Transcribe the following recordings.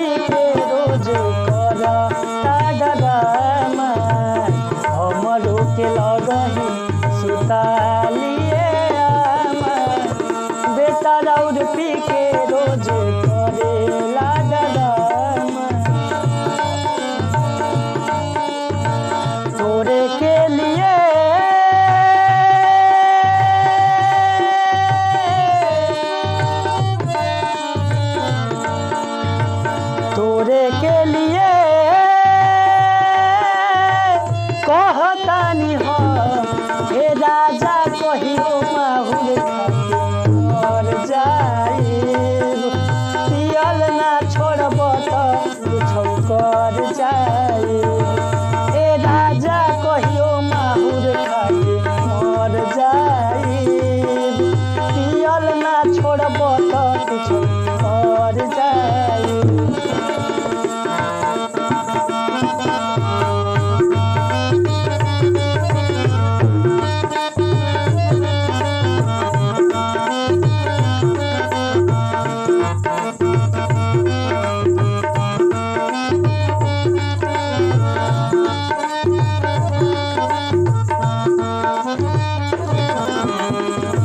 पी के रोज करता डरामा हमरो के लगही सुतालिए आमा बेटा राउर पी के रोज करेला डरामा तोरे के लिए तोरे के लिए कहतानी हो हे राजा कहियो माहुर खाके मर जाइब पियल ना छोड़ब त कुछो कर जाइब हे राजा कहियो माहुर खाके मर जाइब पियल ना छोड़ब त कुछो कर जाइब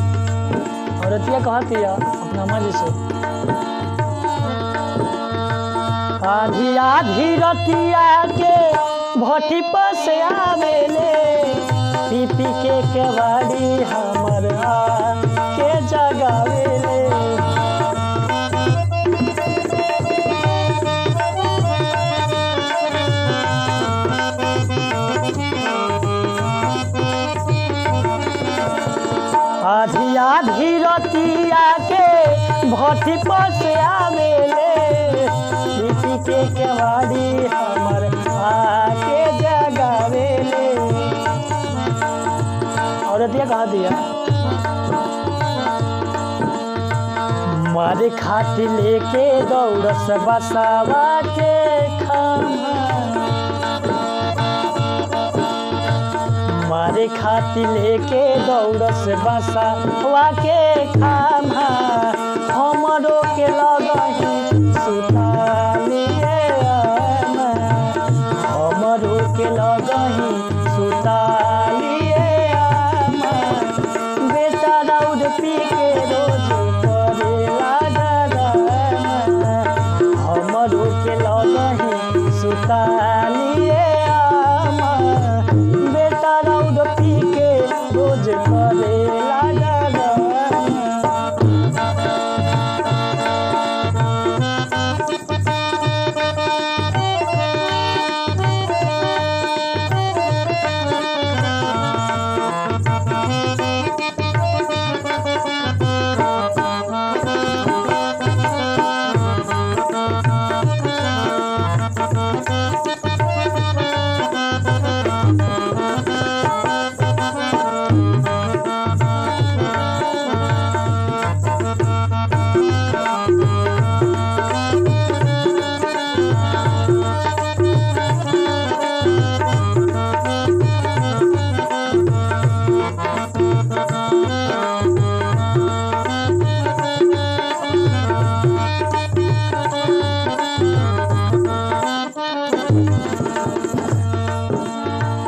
औरतिया कहती है अपना मर्जी से आधी आधी रतिया के भट्टी पर से आवेले पी पी के केवाड़ी हमर के जगावेले आधी आधी रतिया के भट्टी पर से आवेले पी के केवाड़ी हमर आके जगावेले औरतिया कहा दिया मारे खाटी लेके दौड़स बसावा के खामा मारे खाती लेके दौड़स बसावा के खामा हमरो के लगही सुतालिए आमा हमरो के लगही सुतालिए आमा बेटा राउर पी के रोज करेला डरामा हमरो के लगही सुतालिए आमा बेटा राउर पी के रोज करेला डरामा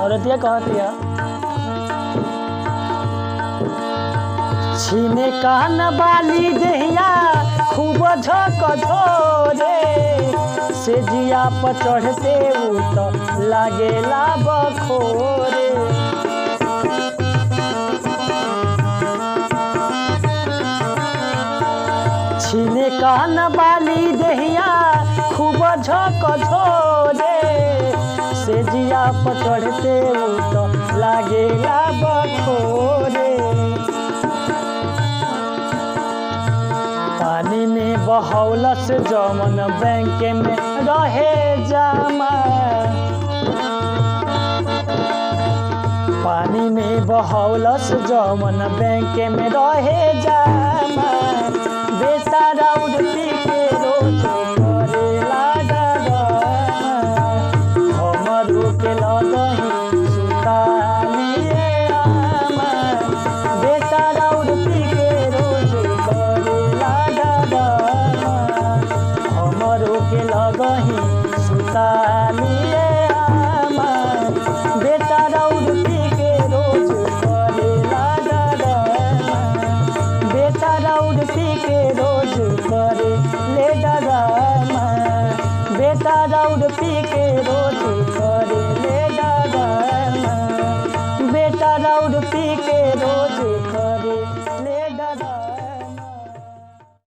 औरतिया कहती है छीने कान बाली देहिया खूब झक झोरे से जिया पर चढ़ते उ तो लागेला बखोरे छीने कान बाली देहिया खूब झक झोरे से जिया पर चढ़ते उ तो लागेला बखोरे पानी में बहौलस जमन बैंक में रहे जामा पानी में बहौलस जमन बैंक में रहे जामा बेटा राउर पी के रोज करेला डरामा हमरो के लगही सुतालिए आमा बेटा राउर पी के रोज करेला डरामा हमरो के लगही दाऊद पी के रोज करे ले डराई।